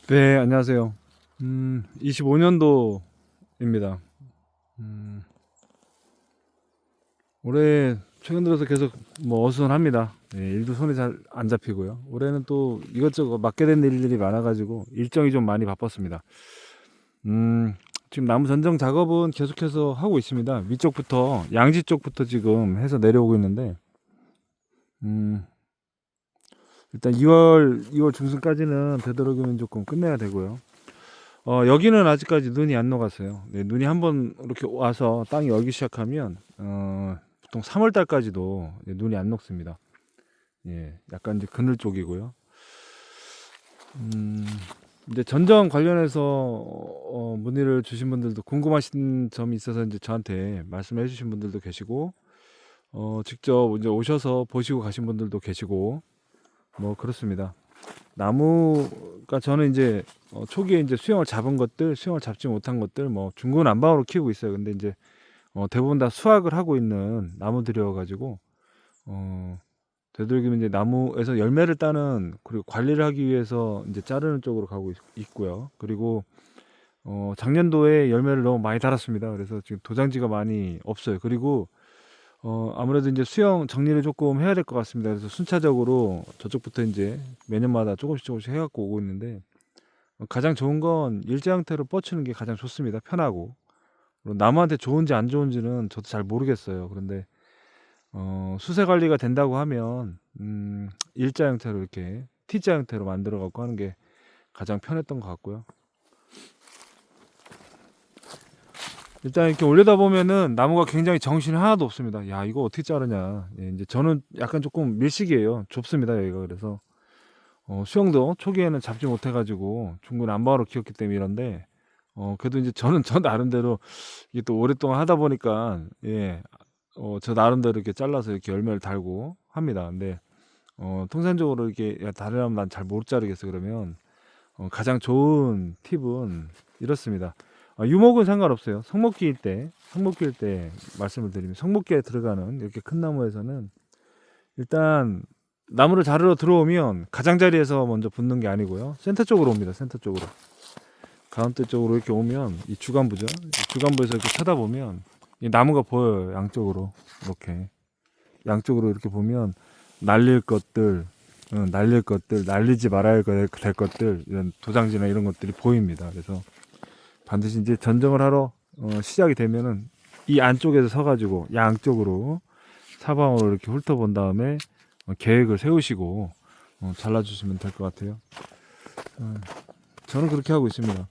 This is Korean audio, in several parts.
네, 안녕하세요. 25년도입니다. 올해 최근 들어서 계속 뭐 어수선합니다. 예, 일도 손에 잘 안 잡히고요. 올해는 또 이것저것 맡게 된 일들이 많아가지고 일정이 좀 많이 바빴습니다. 음, 지금 나무 전정 작업은 계속해서 하고 있습니다. 위쪽부터 양지 쪽부터 지금 해서 내려오고 있는데, 음, 일단 2월 중순까지는 되도록이면 조금 끝내야 되고요. 여기는 아직까지 눈이 안 녹았어요. 네, 눈이 한번 이렇게 와서 땅이 얼기 시작하면 보통 3월 달까지도 눈이 안 녹습니다. 예, 약간 이제 그늘 쪽이고요. 음, 이제 전정 관련해서 문의를 주신 분들도 궁금하신 점이 있어서 이제 저한테 말씀해 주신 분들도 계시고, 직접 이제 오셔서 보시고 가신 분들도 계시고, 뭐 그렇습니다. 나무가 저는 이제 초기에 이제 수영을 잡은 것들, 수영을 잡지 못한 것들, 뭐 중구난방으로 키우고 있어요. 근데 이제 대부분 다 수확을 하고 있는 나무들이어가지고 되도록이면 이제 나무에서 열매를 따는, 그리고 관리를 하기 위해서 이제 자르는 쪽으로 가고 있고요. 그리고 작년도에 열매를 너무 많이 달았습니다. 그래서 지금 도장지가 많이 없어요. 그리고 아무래도 이제 수영 정리를 조금 해야 될 것 같습니다. 그래서 순차적으로 저쪽부터 이제 매년마다 조금씩 해갖고 오고 있는데, 가장 좋은 건 일제 형태로 뻗치는 게 가장 좋습니다. 편하고. 물론 나무한테 좋은지 안 좋은지는 저도 잘 모르겠어요. 그런데 수세 관리가 된다고 하면 일자 형태로 이렇게 T자 형태로 만들어 갖고 하는 게 가장 편했던 것 같고요. 일단 이렇게 올려다 보면은 나무가 굉장히 정신이 하나도 없습니다. 야, 이거 어떻게 자르냐. 예, 이제 저는 약간 조금 밀식이에요. 좁습니다, 여기가. 그래서 수영도 초기에는 잡지 못해가지고 중구난방으로 키웠기 때문에 이런데, 그래도 이제 저는 저 나름대로 이게 또 오랫동안 하다 보니까, 예, 저 나름대로 이렇게 잘라서 이렇게 열매를 달고 합니다. 근데 통상적으로 이렇게 야, 다르면 난 잘 못 자르겠어 그러면 가장 좋은 팁은 이렇습니다. 유목은 상관없어요. 성목기일 때 말씀을 드리면, 성목기에 들어가는 이렇게 큰 나무에서는 일단 나무를 자르러 들어오면 가장자리에서 먼저 붙는 게 아니고요. 센터 쪽으로 옵니다. 센터 쪽으로. 가운데 쪽으로 이렇게 오면 이 주간부죠. 이 주간부에서 이렇게 쳐다보면 이 나무가 보여요. 양쪽으로. 이렇게. 양쪽으로 이렇게 보면 날릴 것들, 날리지 말아야 될 것들, 이런 도장지나 이런 것들이 보입니다. 그래서 반드시 이제 전정을 하러 시작이 되면은 이 안쪽에서 서가지고 양쪽으로 사방으로 이렇게 훑어본 다음에 계획을 세우시고 잘라주시면 될 것 같아요. 저는 그렇게 하고 있습니다.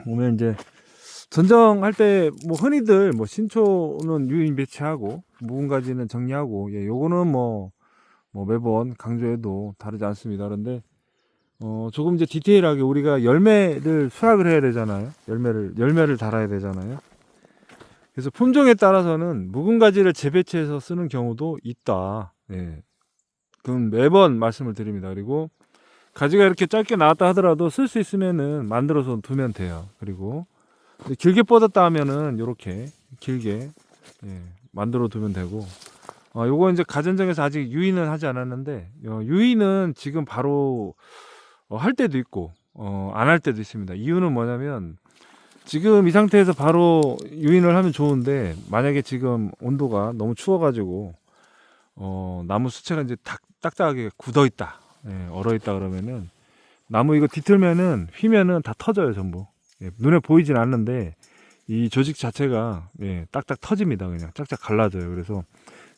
보면 이제 전정할 때 뭐 흔히들 뭐 신초는 유인 배치하고 묵은 가지는 정리하고, 예, 요거는 뭐 매번 강조해도 다르지 않습니다. 그런데 조금 이제 디테일하게 우리가 열매를 수확을 해야 되잖아요. 열매를 달아야 되잖아요. 그래서 품종에 따라서는 묵은 가지를 재배치해서 쓰는 경우도 있다. 예. 그건 매번 말씀을 드립니다. 그리고 가지가 이렇게 짧게 나왔다 하더라도 쓸 수 있으면은 만들어서 두면 돼요. 그리고 길게 뻗었다 하면은 요렇게 길게, 예, 만들어 두면 되고, 요거 이제 가전정에서 아직 유인은 하지 않았는데, 유인은 지금 바로 할 때도 있고 안 할 때도 있습니다. 이유는 뭐냐면, 지금 이 상태에서 바로 유인을 하면 좋은데, 만약에 지금 온도가 너무 추워가지고 나무 수채가 이제 딱딱하게 굳어 있다, 예, 얼어 있다 그러면은 나무 이거 뒤틀면은 휘면은 다 터져요 전부. 예, 눈에 보이진 않는데 이 조직 자체가, 예, 딱딱 터집니다. 그냥 짝짝 갈라져요. 그래서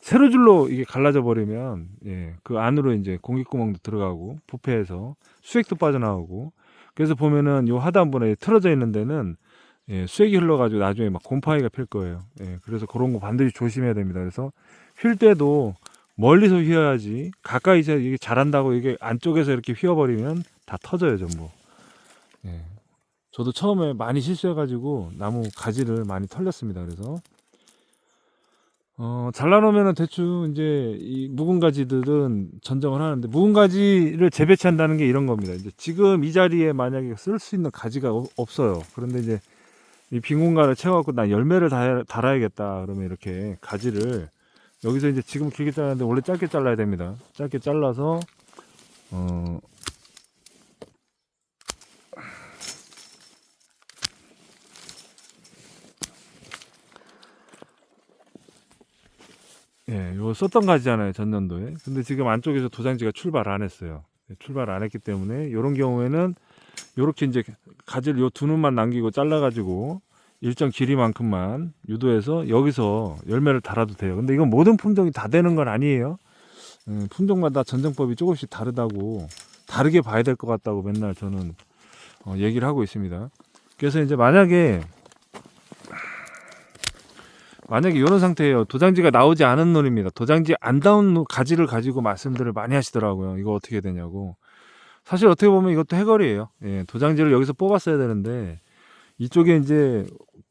세로줄로 이게 갈라져 버리면, 예, 그 안으로 이제 공기구멍도 들어가고 부패해서 수액도 빠져나오고, 그래서 보면은 요 하단부에 틀어져 있는 데는, 예, 수액이 흘러가지고 나중에 막 곰팡이가 필 거예요. 예, 그래서 그런 거 반드시 조심해야 됩니다. 그래서 휠 때도 멀리서 휘어야지, 가까이서 이게 잘한다고 이게 안쪽에서 이렇게 휘어버리면 다 터져요 전부. 예. 저도 처음에 많이 실수해가지고 나무 가지를 많이 털렸습니다. 그래서 잘라놓으면은 대충 이제 이 묵은 가지들은 전정을 하는데, 묵은 가지를 재배치한다는 게 이런 겁니다. 이제 지금 이 자리에 만약에 쓸 수 있는 가지가 없어요. 그런데 이제 이 빈 공간을 채워갖고 나 열매를 달아야겠다 그러면 이렇게 가지를 여기서 이제 지금 길게 잘랐는데 원래 짧게 잘라야 됩니다. 짧게 잘라서 어, 예, 요 썼던 가지잖아요, 전년도에. 근데 지금 안쪽에서 도장지가 출발 안 했어요. 출발 안 했기 때문에 이런 경우에는 요렇게 이제 가지를 요 두 눈만 남기고 잘라가지고 일정 길이만큼만 유도해서 여기서 열매를 달아도 돼요. 근데 이건 모든 품종이 다 되는 건 아니에요. 품종마다 전정법이 조금씩 다르다고, 다르게 봐야 될 것 같다고 맨날 저는 얘기를 하고 있습니다. 그래서 이제 만약에 이런 상태예요. 도장지가 나오지 않은 논입니다. 도장지 안 나온 가지를 가지고 말씀들을 많이 하시더라고요. 이거 어떻게 되냐고. 사실 어떻게 보면 이것도 해거리예요. 예, 도장지를 여기서 뽑았어야 되는데 이쪽에 이제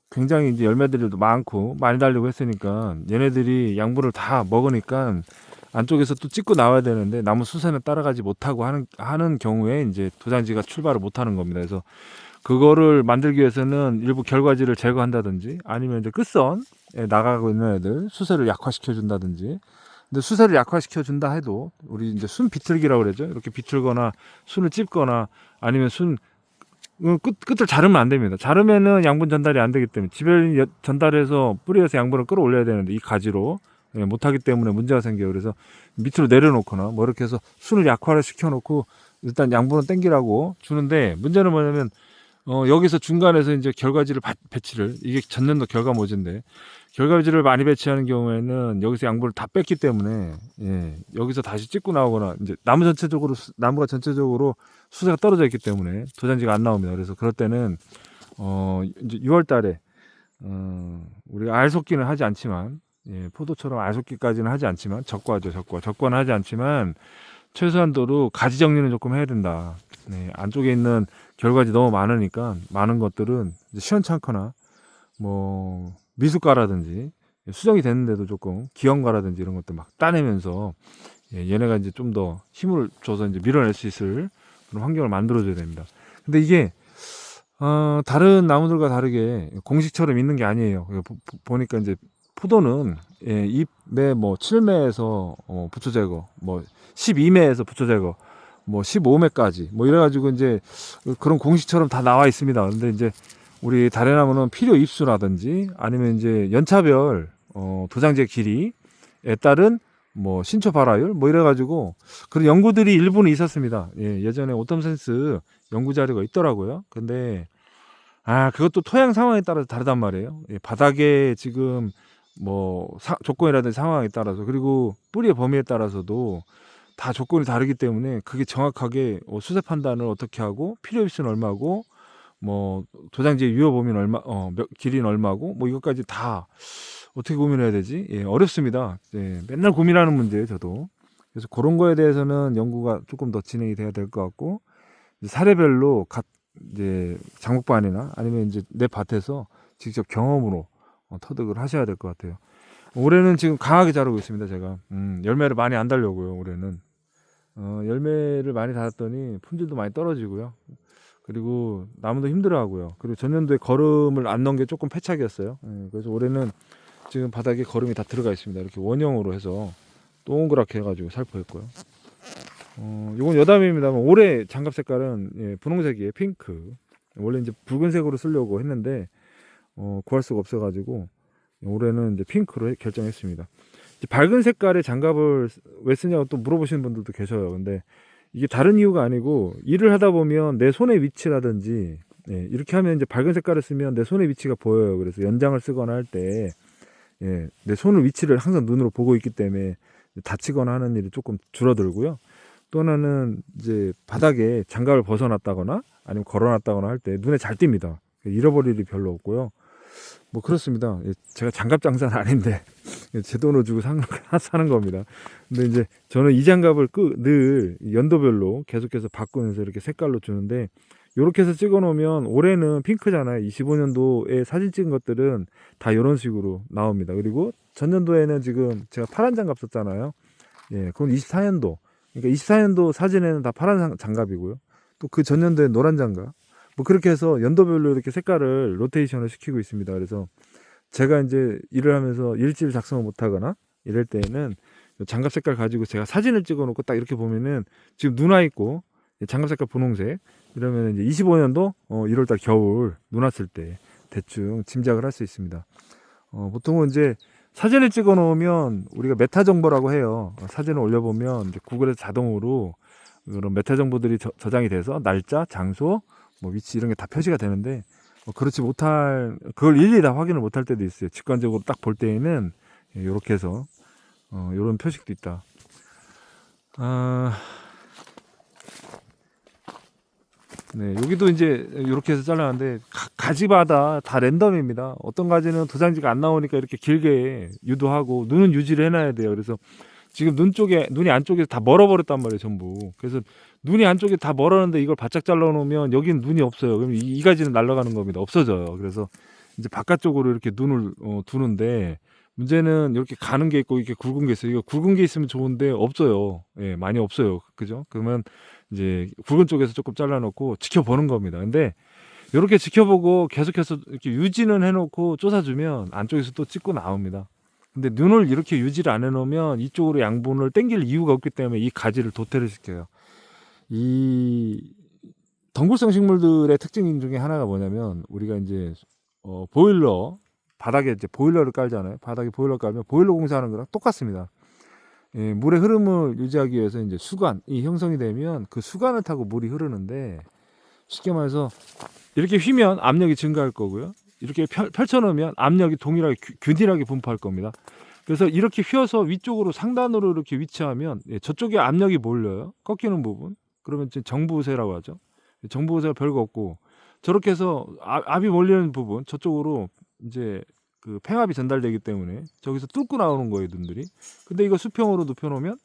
굉장히 이제 열매들이 많고 많이 달리고 했으니까 얘네들이 양분을 다 먹으니까 안쪽에서 또 찍고 나와야 되는데 나무 수선을 따라가지 못하고 하는 경우에 이제 도장지가 출발을 못하는 겁니다. 그래서 그거를 만들기 위해서는 일부 결과지를 제거한다든지 아니면 이제 끝선에 나가고 있는 애들 수세를 약화시켜 준다든지. 근데 수세를 약화시켜 준다 해도 우리 이제 순 비틀기라고 그러죠. 이렇게 비틀거나 순을 찝거나 아니면 끝을 자르면 안 됩니다. 자르면은 양분 전달이 안 되기 때문에 지별 전달해서 뿌리에서 양분을 끌어올려야 되는데 이 가지로 못하기 때문에 문제가 생겨요. 그래서 밑으로 내려놓거나 뭐 이렇게 해서 순을 약화를 시켜놓고 일단 양분을 땡기라고 주는데 문제는 뭐냐면 여기서 중간에서 이제 결과지를 배치를, 이게 전년도 결과 모지인데, 결과지를 많이 배치하는 경우에는 여기서 양분을 다 뺐기 때문에, 예, 여기서 다시 찍고 나오거나, 이제 나무가 전체적으로 수세가 떨어져 있기 때문에 도장지가 안 나옵니다. 그래서 그럴 때는, 이제 6월 달에, 우리가 알속기는 하지 않지만, 예, 포도처럼 알속기까지는 하지 않지만, 적과는 하지 않지만, 최소한도로 가지 정리는 조금 해야 된다. 네, 안쪽에 있는 결과지 너무 많으니까 많은 것들은 시원찮거나 뭐 미숫가라든지 수정이 됐는데도 조금 기형가라든지 이런 것들 막 따내면서 얘네가 이제 좀 더 힘을 줘서 이제 밀어낼 수 있을 그런 환경을 만들어줘야 됩니다. 근데 이게 다른 나무들과 다르게 공식처럼 있는 게 아니에요. 보니까 이제 포도는 잎매 뭐 7매에서 부초 제거, 뭐 12매에서 부초 제거, 뭐 15매까지 뭐 이래가지고 이제 그런 공식처럼 다 나와 있습니다. 근데 이제 우리 다래나무는 필요 입수라든지 아니면 이제 연차별 도장지 길이에 따른 뭐 신초 발화율 뭐 이래가지고 그런 연구들이 일부는 있었습니다. 예전에 오텀센스 연구 자료가 있더라고요. 근데 그것도 토양 상황에 따라서 다르단 말이에요. 바닥에 지금 뭐 조건이라든지 상황에 따라서 그리고 뿌리의 범위에 따라서도 다 조건이 다르기 때문에 그게 정확하게 수세 판단을 어떻게 하고 필요 입수는 얼마고 뭐 도장지의 유효 범위는 얼마 길이는 얼마고 뭐 이것까지 다 어떻게 고민해야 되지? 어렵습니다. 맨날 고민하는 문제예요, 저도. 그래서 그런 거에 대해서는 연구가 조금 더 진행이 돼야 될 것 같고 사례별로 이제 장목반이나 아니면 이제 내 밭에서 직접 경험으로 터득을 하셔야 될 것 같아요. 올해는 지금 강하게 자르고 있습니다, 제가. 열매를 많이 안 달려고요, 올해는. 열매를 많이 달았더니 품질도 많이 떨어지고요. 그리고 나무도 힘들어하고요. 그리고 전년도에 거름을 안 넣은 게 조금 패착이었어요. 그래서 올해는 지금 바닥에 거름이 다 들어가 있습니다. 이렇게 원형으로 해서 동그랗게 해가지고 살포했고요. 이건 여담입니다만 올해 장갑 색깔은 분홍색이에요. 핑크. 원래 이제 붉은색으로 쓰려고 했는데 구할 수가 없어가지고 올해는 이제 핑크로 결정했습니다. 이제 밝은 색깔의 장갑을 왜 쓰냐고 또 물어보시는 분들도 계셔요. 근데 이게 다른 이유가 아니고 일을 하다 보면 내 손의 위치라든지 이렇게 하면 이제 밝은 색깔을 쓰면 내 손의 위치가 보여요. 그래서 연장을 쓰거나 할 때 내 손의 위치를 항상 눈으로 보고 있기 때문에 다치거나 하는 일이 조금 줄어들고요. 또 하나는 이제 바닥에 장갑을 벗어놨다거나 아니면 걸어놨다거나 할 때 눈에 잘 띕니다. 잃어버릴 일이 별로 없고요. 뭐 그렇습니다. 제가 장갑 장사는 아닌데 제 돈을 주고 사는 겁니다. 근데 이제 저는 이 장갑을 늘 연도별로 계속해서 바꾸면서 이렇게 색깔로 주는데 이렇게 해서 찍어 놓으면 올해는 핑크잖아요. 25년도에 사진 찍은 것들은 다 이런 식으로 나옵니다. 그리고 전년도에는 지금 제가 파란 장갑 썼잖아요. 그건 24년도. 그러니까 24년도 사진에는 다 파란 장갑이고요. 또 그 전년도에 노란 장갑. 뭐 그렇게 해서 연도별로 이렇게 색깔을 로테이션을 시키고 있습니다. 그래서 제가 이제 일을 하면서 일지를 작성을 못하거나 이럴 때에는 장갑 색깔 가지고 제가 사진을 찍어 놓고 딱 이렇게 보면은 지금 눈 와 있고 장갑 색깔 분홍색 이러면 이제 25년도 1월달 겨울 눈 왔을 때 대충 짐작을 할 수 있습니다. 보통은 이제 사진을 찍어 놓으면 우리가 메타 정보라고 해요. 사진을 올려보면 이제 구글에서 자동으로 그런 메타 정보들이 저장이 돼서 날짜, 장소, 뭐 위치 이런 게 다 표시가 되는데 그렇지 못할 그걸 일일이 다 확인을 못할 때도 있어요. 직관적으로 딱 볼 때에는 이렇게 해서 이런 표식도 있다. 네, 여기도 이제 이렇게 해서 잘라놨는데 가지마다 다 랜덤입니다. 어떤 가지는 도장지가 안 나오니까 이렇게 길게 유도하고 눈은 유지를 해놔야 돼요. 그래서 지금 눈이 안쪽에서 다 멀어버렸단 말이에요, 전부. 그래서 눈이 안쪽에 다 멀었는데 이걸 바짝 잘라놓으면 여기는 눈이 없어요. 그럼 이 가지는 날아가는 겁니다. 없어져요. 그래서 이제 바깥쪽으로 이렇게 눈을 두는데 문제는 이렇게 가는 게 있고 이렇게 굵은 게 있어요. 이거 굵은 게 있으면 좋은데 없어요. 예, 많이 없어요. 그죠? 그러면 이제 굵은 쪽에서 조금 잘라놓고 지켜보는 겁니다. 근데 이렇게 지켜보고 계속해서 이렇게 유지는 해놓고 쫓아주면 안쪽에서 또 찍고 나옵니다. 근데 눈을 이렇게 유지를 안 해놓으면 이쪽으로 양분을 당길 이유가 없기 때문에 이 가지를 도태를 시켜요. 이 덩굴성 식물들의 특징 중에 하나가 뭐냐면 우리가 이제 보일러 바닥에 이제 보일러를 깔잖아요. 바닥에 보일러 깔면 보일러 공사하는 거랑 똑같습니다. 예, 물의 흐름을 유지하기 위해서 이제 수관이 형성이 되면 그 수관을 타고 물이 흐르는데 쉽게 말해서 이렇게 휘면 압력이 증가할 거고요. 이렇게 펼쳐놓으면 압력이 동일하게 균일하게 분포할 겁니다. 그래서 이렇게 휘어서 위쪽으로 상단으로 이렇게 위치하면 저쪽에 압력이 몰려요. 꺾이는 부분. 그러면 이제 정부세라고 하죠. 정부세가 별거 없고 저렇게 해서 압이 몰리는 부분 저쪽으로 이제 그 팽압이 전달되기 때문에 저기서 뚫고 나오는 거예요, 눈들이. 근데 이거 수평으로 눕혀놓으면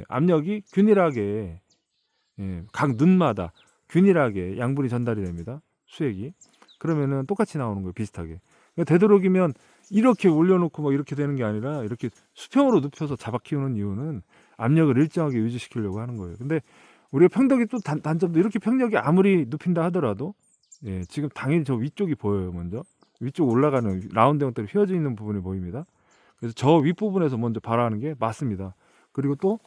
압력이 균일하게 각 눈마다 균일하게 양분이 전달이 됩니다. 수액이. 그러면은 똑같이 나오는 거예요, 비슷하게. 그러니까 되도록이면 이렇게 올려놓고 막 이렇게 되는 게 아니라 이렇게 수평으로 눕혀서 잡아 키우는 이유는 압력을 일정하게 유지시키려고 하는 거예요. 근데 우리가 평덕이 또 단점도 이렇게 평력이 아무리 눕힌다 하더라도 지금 당연히 저 위쪽이 보여요, 먼저. 위쪽 올라가는 라운드 형태로 휘어져 있는 부분이 보입니다. 그래서 저 윗부분에서 먼저 발화하는 게 맞습니다. 그리고 또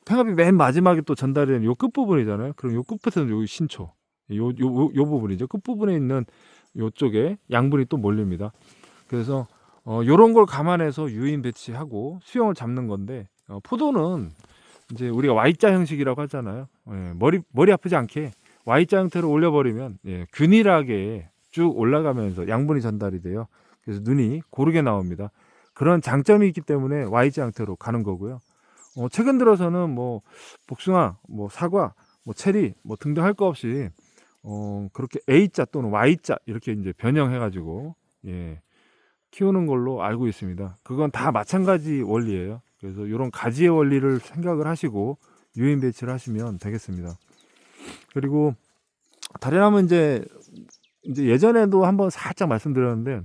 팽압이 맨 마지막에 또 전달이 되는 요 끝부분이잖아요. 그럼 요 끝부터는 요 신초. 요 부분이죠. 끝부분에 있는 요쪽에 양분이 또 몰립니다. 그래서 요런 걸 감안해서 유인 배치하고 수영을 잡는 건데 포도는 이제 우리가 Y자 형식이라고 하잖아요. 머리 아프지 않게 Y자 형태로 올려버리면 균일하게 쭉 올라가면서 양분이 전달이 돼요. 그래서 눈이 고르게 나옵니다. 그런 장점이 있기 때문에 Y자 형태로 가는 거고요. 최근 들어서는 뭐 복숭아, 뭐 사과, 뭐 체리, 뭐 등등 할 거 없이 그렇게 A자 또는 Y자 이렇게 이제 변형해가지고 키우는 걸로 알고 있습니다. 그건 다 마찬가지 원리예요. 그래서 이런 가지의 원리를 생각을 하시고 유인 배치를 하시면 되겠습니다. 그리고 다리나무 이제 예전에도 한번 살짝 말씀드렸는데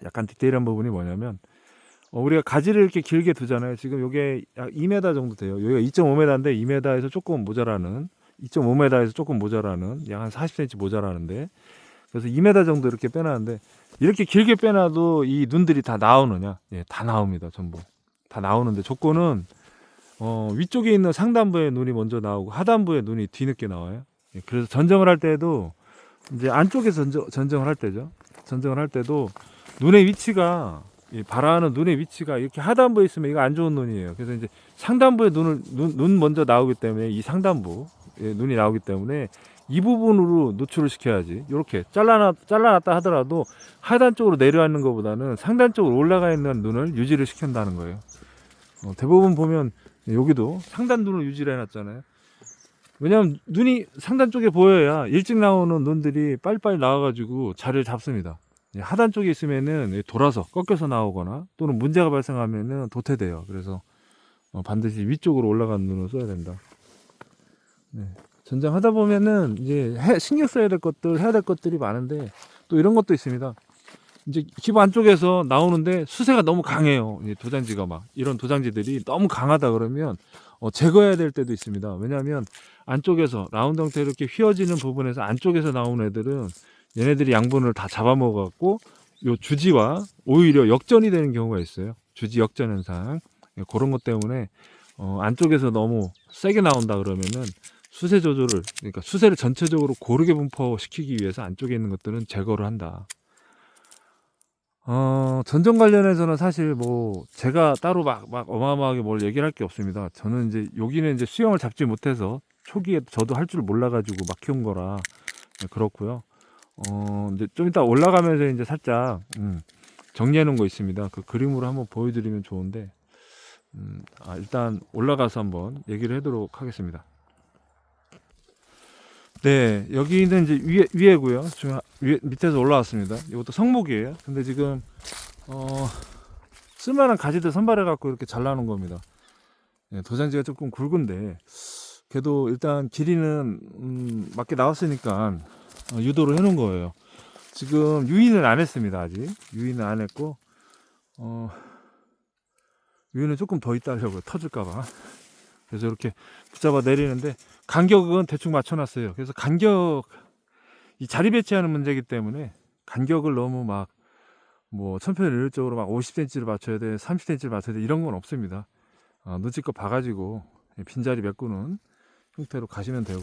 약간 디테일한 부분이 뭐냐면 우리가 가지를 이렇게 길게 두잖아요. 지금 이게 약 2m 정도 돼요. 여기가 2.5m인데 2m에서 조금 모자라는 2.5m에서 조금 모자라는 약 한 40cm 모자라는데 그래서 2m 정도 이렇게 빼놨는데 이렇게 길게 빼놔도 이 눈들이 다 나오느냐? 다 나옵니다. 전부 다 나오는데 조건은 위쪽에 있는 상단부에 눈이 먼저 나오고 하단부에 눈이 뒤늦게 나와요. 그래서 전정을 할 때도 이제 안쪽에서 전정을 할 때죠. 전정을 할 때도 눈의 위치가 발화하는 눈의 위치가 이렇게 하단부에 있으면 이거 안 좋은 눈이에요. 그래서 이제 상단부에 눈 먼저 나오기 때문에 이 상단부 눈이 나오기 때문에 이 부분으로 노출을 시켜야지. 이렇게 잘라놨다 하더라도 하단 쪽으로 내려앉는 것보다는 상단 쪽으로 올라가 있는 눈을 유지를 시킨다는 거예요. 대부분 보면 여기도 상단 눈을 유지를 해놨잖아요. 왜냐하면 눈이 상단 쪽에 보여야 일찍 나오는 눈들이 빨리빨리 나와가지고 자리를 잡습니다. 하단 쪽에 있으면은 돌아서 꺾여서 나오거나 또는 문제가 발생하면은 도태돼요. 그래서 반드시 위쪽으로 올라간 눈을 써야 된다. 전장하다 보면은 이제 신경 써야 될 것들, 해야 될 것들이 많은데 또 이런 것도 있습니다. 이제 기부 안쪽에서 나오는데 수세가 너무 강해요. 도장지가 막 이런 도장지들이 너무 강하다 그러면 제거해야 될 때도 있습니다. 왜냐하면 안쪽에서 라운드 형태 이렇게 휘어지는 부분에서 안쪽에서 나오는 애들은 얘네들이 양분을 다 잡아먹어갖고 요 주지와 오히려 역전이 되는 경우가 있어요. 주지 역전 현상. 예, 그런 것 때문에 안쪽에서 너무 세게 나온다 그러면은 수세 조절을, 그러니까 수세를 전체적으로 고르게 분포시키기 위해서 안쪽에 있는 것들은 제거를 한다. 전정 관련해서는 사실 뭐 제가 따로 막 어마어마하게 뭘 얘기할 게 없습니다. 저는 이제 여기는 이제 수영을 잡지 못해서 초기에 저도 할 줄 몰라가지고 막 키운 거라 그렇고요. 이제 좀 이따 올라가면서 이제 살짝 정리해 놓은 거 있습니다. 그 그림으로 한번 보여드리면 좋은데, 일단 올라가서 한번 얘기를 하도록 하겠습니다. 네, 여기는 이제 위에고요. 위에 밑에서 올라왔습니다. 이것도 성목이에요. 근데 지금 쓸만한 가지들 선발해 갖고 이렇게 잘라놓은 겁니다. 네, 도장지가 조금 굵은데 그래도 일단 길이는 맞게 나왔으니까 유도를 해놓은 거예요. 지금 유인을 안 했습니다. 아직 유인을 안 했고 유인은 조금 더 있다 하려고요. 터질까봐. 그래서 이렇게 붙잡아 내리는데 간격은 대충 맞춰놨어요. 그래서 이 자리 배치하는 문제이기 때문에 간격을 너무 막 뭐 천편일률적으로 막 50cm를 맞춰야 돼, 30cm를 맞춰야 돼 이런 건 없습니다. 눈치껏 봐가지고 빈자리 메꾸는 형태로 가시면 되고,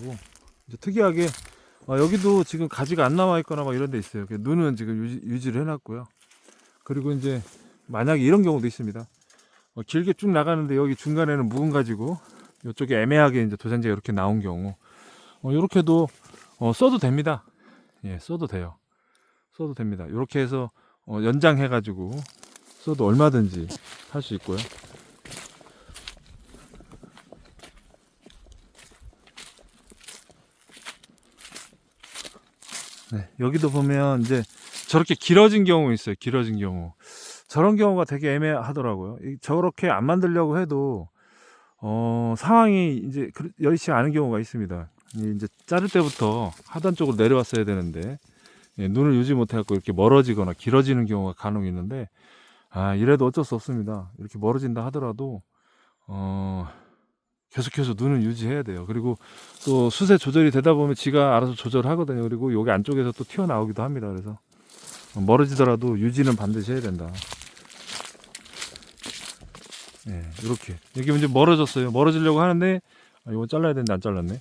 이제 특이하게 여기도 지금 가지가 안 나와 있거나 막 이런 데 있어요. 눈은 지금 유지를 해놨고요. 그리고 이제 만약에 이런 경우도 있습니다. 길게 쭉 나가는데 여기 중간에는 묵은 가지고 이쪽에 애매하게 이제 도장지가 이렇게 나온 경우, 이렇게도 써도 됩니다. 예, 써도 돼요. 써도 됩니다. 이렇게 해서 연장해 가지고 써도 얼마든지 할 수 있고요. 네, 여기도 보면 이제 저렇게 길어진 경우 있어요. 길어진 경우. 저런 경우가 되게 애매하더라고요. 저렇게 안 만들려고 해도 상황이 이제 여의치 않은 경우가 있습니다. 이제 자를 때부터 하단 쪽으로 내려왔어야 되는데 눈을 유지 못해갖고 이렇게 멀어지거나 길어지는 경우가 간혹 있는데, 이래도 어쩔 수 없습니다. 이렇게 멀어진다 하더라도 계속해서 눈을 유지해야 돼요. 그리고 또 수세 조절이 되다 보면 지가 알아서 조절하거든요. 그리고 여기 안쪽에서 또 튀어나오기도 합니다. 그래서 멀어지더라도 유지는 반드시 해야 된다. 네, 이렇게 여기 이제 멀어졌어요. 멀어지려고 하는데 이거 잘라야 되는데 안 잘랐네.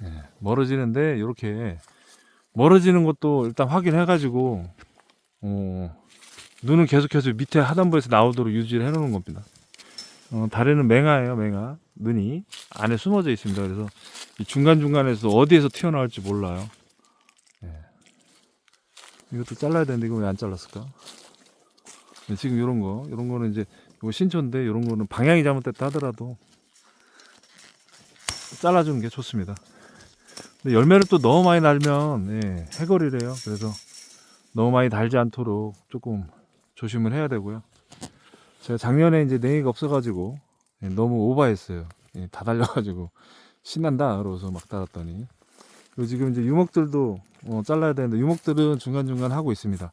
네, 멀어지는데 이렇게 멀어지는 것도 일단 확인해 가지고 눈은 계속해서 밑에 하단부에서 나오도록 유지를 해 놓는 겁니다. 다리는 맹아예요. 맹아. 눈이 안에 숨어져 있습니다. 그래서 이 중간중간에서 어디에서 튀어나올지 몰라요. 네. 이것도 잘라야 되는데 이거 왜 안 잘랐을까? 네, 지금 이런 거는 이제 이거 신초인데 이런 거는 방향이 잘못됐다 하더라도 잘라주는 게 좋습니다. 근데 열매를 또 너무 많이 달면 해거리래요. 그래서 너무 많이 달지 않도록 조금 조심을 해야 되고요. 제가 작년에 이제 냉이가 없어가지고 너무 오버했어요. 다 달려가지고 신난다 그러고서 막 달았더니. 그리고 지금 이제 유목들도 잘라야 되는데 유목들은 중간중간 하고 있습니다.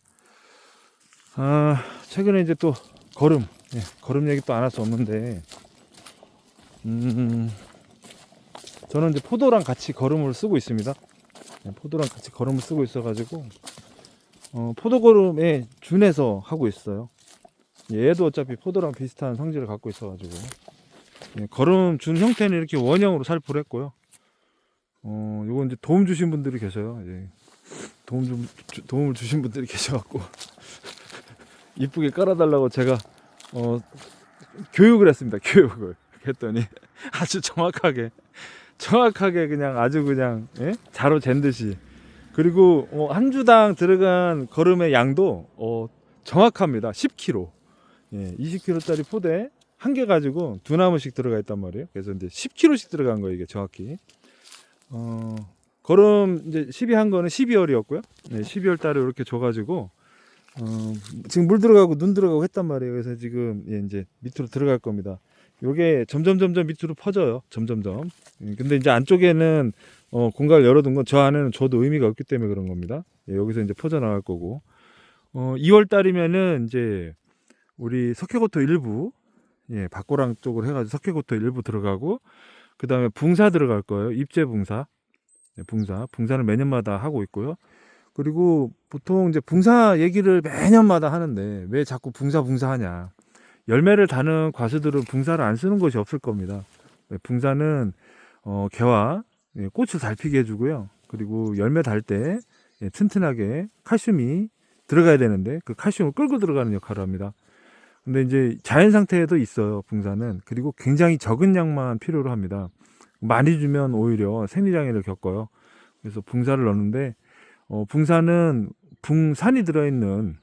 최근에 이제 또 거름 얘기 또 안 할 수 없는데, 저는 이제 포도랑 같이 거름을 쓰고 있습니다. 포도랑 같이 거름을 쓰고 있어가지고 포도거름에 준해서 하고 있어요. 얘도 어차피 포도랑 비슷한 성질을 갖고 있어가지고 거름 준 형태는 이렇게 원형으로 살포를 했고요. 요거 이제 도움 주신 분들이 계셔요. 도움을 주신 분들이 계셔갖고 이쁘게 깔아달라고 제가 교육을 했습니다. 교육을 했더니 아주 정확하게 그냥 아주 그냥 자로 잰 듯이. 그리고 한 주당 들어간 거름의 양도 정확합니다. 10kg. 20kg짜리 포대 한 개 가지고 두 나무씩 들어가 있단 말이에요. 그래서 이제 10kg씩 들어간 거예요. 이게 정확히. 거름 이제 12한 거는 12월이었고요. 12월 달에 이렇게 줘가지고 지금 물 들어가고 눈 들어가고 했단 말이에요. 그래서 지금 이제 밑으로 들어갈 겁니다. 요게 점점 밑으로 퍼져요. 점점점. 근데 이제 안쪽에는 공간을 열어둔 건 저 안에는 줘도 의미가 없기 때문에 그런 겁니다. 여기서 이제 퍼져 나갈 거고, 2월 달이면은 이제 우리 석회고토 일부, 박고랑 쪽으로 해가지고 석회고토 일부 들어가고, 그 다음에 붕사 들어갈 거예요. 입제 붕사. 붕사는 매년마다 하고 있고요. 그리고 보통 이제 붕사 얘기를 매년마다 하는데 왜 자꾸 붕사 하냐. 열매를 다는 과수들은 붕사를 안 쓰는 것이 없을 겁니다. 붕사는 개와 꽃을 잘 피게 해주고요. 그리고 열매 달 때 튼튼하게 칼슘이 들어가야 되는데 그 칼슘을 끌고 들어가는 역할을 합니다. 근데 이제 자연 상태에도 있어요, 붕사는. 그리고 굉장히 적은 양만 필요로 합니다. 많이 주면 오히려 생리장애를 겪어요. 그래서 붕사를 넣는데 붕사는 붕산이 들어있는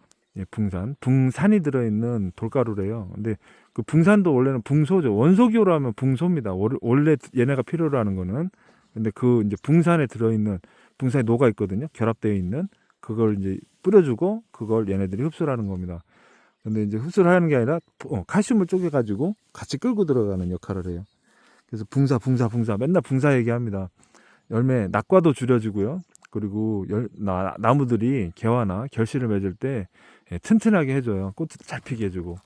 붕산이 들어있는 돌가루래요. 근데 그 붕산도 원래는 붕소죠. 원소기호로 하면 붕소입니다. 원래 얘네가 필요로 하는 거는. 근데 그 이제 붕산에 들어있는 붕산이 녹아 있거든요. 결합되어 있는 그걸 이제 뿌려주고 그걸 얘네들이 흡수를 하는 겁니다. 근데 이제 흡수를 하는 게 아니라 칼슘을 쪼개가지고 같이 끌고 들어가는 역할을 해요. 그래서 붕사 맨날 붕사 얘기합니다. 열매 낙과도 줄여주고요. 그리고 나무들이 개화나 결실을 맺을 때 튼튼하게 해줘요. 꽃도 잘 피게 해주고.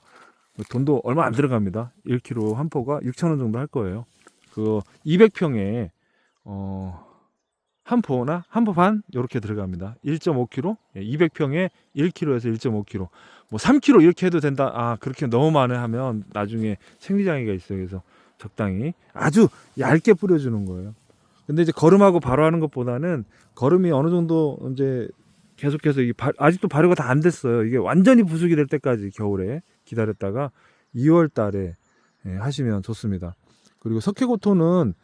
돈도 얼마 안 들어갑니다. 1kg 한 포가 6,000원 정도 할 거예요. 그거 200평에 한 포나 한 포 반 이렇게 들어갑니다. 1.5kg, 200평에 1kg에서 1.5kg, 뭐 3kg 이렇게 해도 된다. 아 그렇게 너무 많이 하면 나중에 생리장애가 있어요. 그래서 적당히 아주 얇게 뿌려주는 거예요. 근데 이제 거름하고 바로 하는 것보다는 거름이 어느 정도 이제 계속해서 이게 아직도 발효가 다 안 됐어요. 이게 완전히 부숙이 될 때까지 겨울에 기다렸다가 2월 달에 하시면 좋습니다. 그리고 석회고토는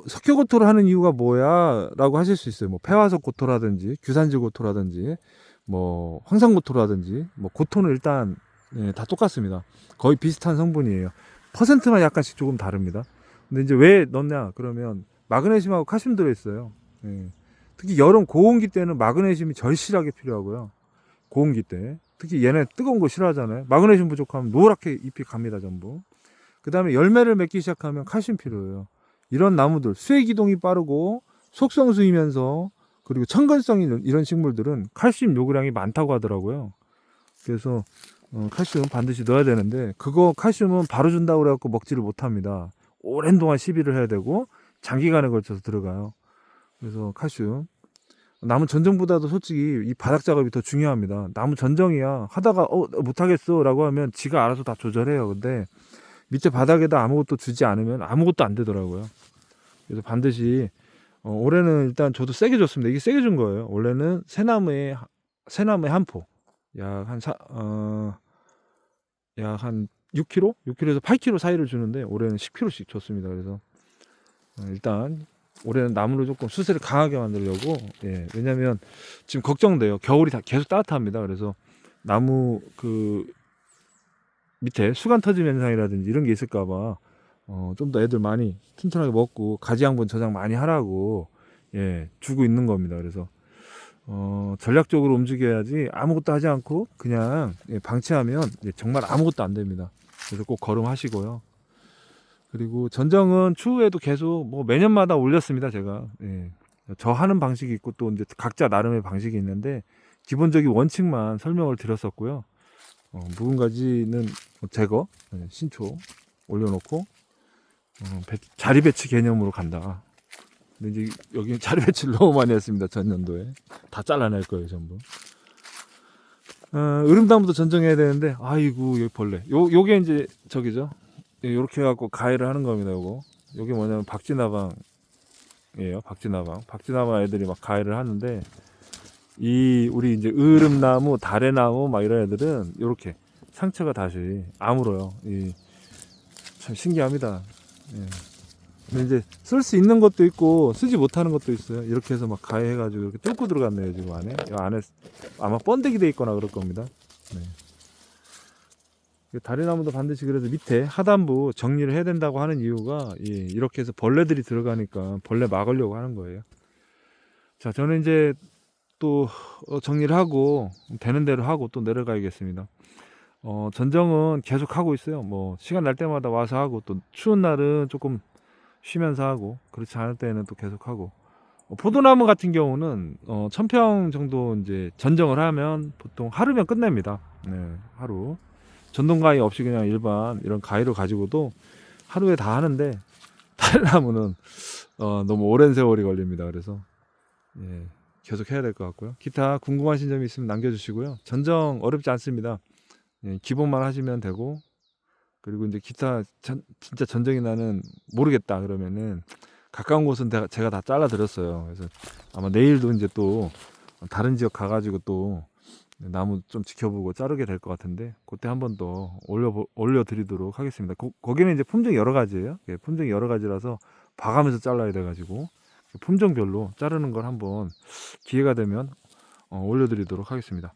석회고토를 하는 이유가 뭐야? 라고 하실 수 있어요. 뭐 폐화석 고토라든지 규산질 고토라든지 뭐 황산고토라든지 뭐 고토는 일단 다 똑같습니다. 거의 비슷한 성분이에요. 퍼센트만 약간씩 조금 다릅니다. 근데 이제 왜 넣냐? 그러면 마그네슘하고 칼슘 들어있어요. 특히 여름 고온기 때는 마그네슘이 절실하게 필요하고요. 고온기 때 특히 얘네 뜨거운 거 싫어하잖아요. 마그네슘 부족하면 노랗게 잎이 갑니다 전부. 그 다음에 열매를 맺기 시작하면 칼슘 필요해요. 이런 나무들 수액 이동이 빠르고 속성수이면서 그리고 천근성 있는 이런 식물들은 칼슘 요구량이 많다고 하더라고요. 그래서 칼슘 반드시 넣어야 되는데 그거 칼슘은 바로 준다고 그래갖고 먹지를 못합니다. 오랜 동안 시비를 해야 되고 장기간에 걸쳐서 들어가요. 그래서 칼슘 나무 전정보다도 솔직히 이 바닥 작업이 더 중요합니다. 나무 전정이야 하다가 못하겠어 라고 하면 지가 알아서 다 조절해요. 근데 밑에 바닥에다 아무것도 주지 않으면 아무것도 안 되더라고요. 그래서 반드시 올해는 일단 저도 세게 줬습니다. 이게 세게 준 거예요. 원래는 새나무에 한 포, 약 한 6kg? 6kg에서 8kg 사이를 주는데 올해는 10kg씩 줬습니다. 그래서 일단 올해는 나무를 조금 수세를 강하게 만들려고 왜냐면 지금 걱정돼요. 겨울이 다 계속 따뜻합니다. 그래서 나무 그 밑에 수간 터짐 현상이라든지 이런 게 있을까봐 좀 더 애들 많이 튼튼하게 먹고 가지 양분 저장 많이 하라고 주고 있는 겁니다. 그래서 전략적으로 움직여야지 아무것도 하지 않고 그냥 방치하면 정말 아무것도 안 됩니다. 그래서 꼭 거름하시고요. 그리고 전정은 추후에도 계속 뭐 매년마다 올렸습니다. 제가 저 하는 방식이 있고 또 이제 각자 나름의 방식이 있는데 기본적인 원칙만 설명을 드렸었고요. 묵은 가지는 제거 신초 올려놓고 자리 배치 개념으로 간다. 근데 이제 여기 자리 배치를 너무 많이 했습니다. 전년도에 다 잘라낼 거예요 전부. 으름담부도 전정해야 되는데 아이고 여기 벌레. 요게 이제 저기죠. 요렇게 해갖고 가해를 하는 겁니다. 요게 뭐냐면 박쥐나방이에요. 박쥐나방 애들이 막 가해를 하는데 이 우리 이제 으름나무, 다래나무 막 이런 애들은 요렇게 상처가 다시 아물어요. 참 신기합니다. 근데 이제 쓸 수 있는 것도 있고 쓰지 못하는 것도 있어요. 이렇게 해서 막 가해해가지고 이렇게 뚫고 들어갔네요. 지금 이 안에 아마 번데기 돼 있거나 그럴 겁니다. 다래나무도 반드시 그래서 밑에 하단부 정리를 해야 된다고 하는 이유가 이렇게 해서 벌레들이 들어가니까 벌레 막으려고 하는 거예요. 자, 저는 이제 또 정리를 하고 되는 대로 하고 또 내려가야겠습니다. 전정은 계속 하고 있어요. 뭐 시간 날 때마다 와서 하고 또 추운 날은 조금 쉬면서 하고 그렇지 않을 때는 또 계속 하고 포도나무 같은 경우는 1000평 정도 이제 전정을 하면 보통 하루면 끝냅니다. 하루 전동 가위 없이 그냥 일반 이런 가위로 가지고도 하루에 다 하는데 다래나무는 너무 오랜 세월이 걸립니다. 그래서 계속 해야 될 것 같고요. 기타 궁금하신 점이 있으면 남겨주시고요. 전정 어렵지 않습니다. 예, 기본만 하시면 되고, 그리고 이제 기타 진짜 전정이 나는 모르겠다 그러면은 가까운 곳은 제가 다 잘라 드렸어요. 그래서 아마 내일도 이제 또 다른 지역 가가지고 또 나무 좀 지켜보고 자르게 될 것 같은데, 그때 한 번 더 올려드리도록 하겠습니다. 거기는 이제 품종이 여러 가지예요. 예, 품종이 여러 가지라서 봐가면서 잘라야 돼가지고 품종별로 자르는 걸 한번 기회가 되면 올려드리도록 하겠습니다.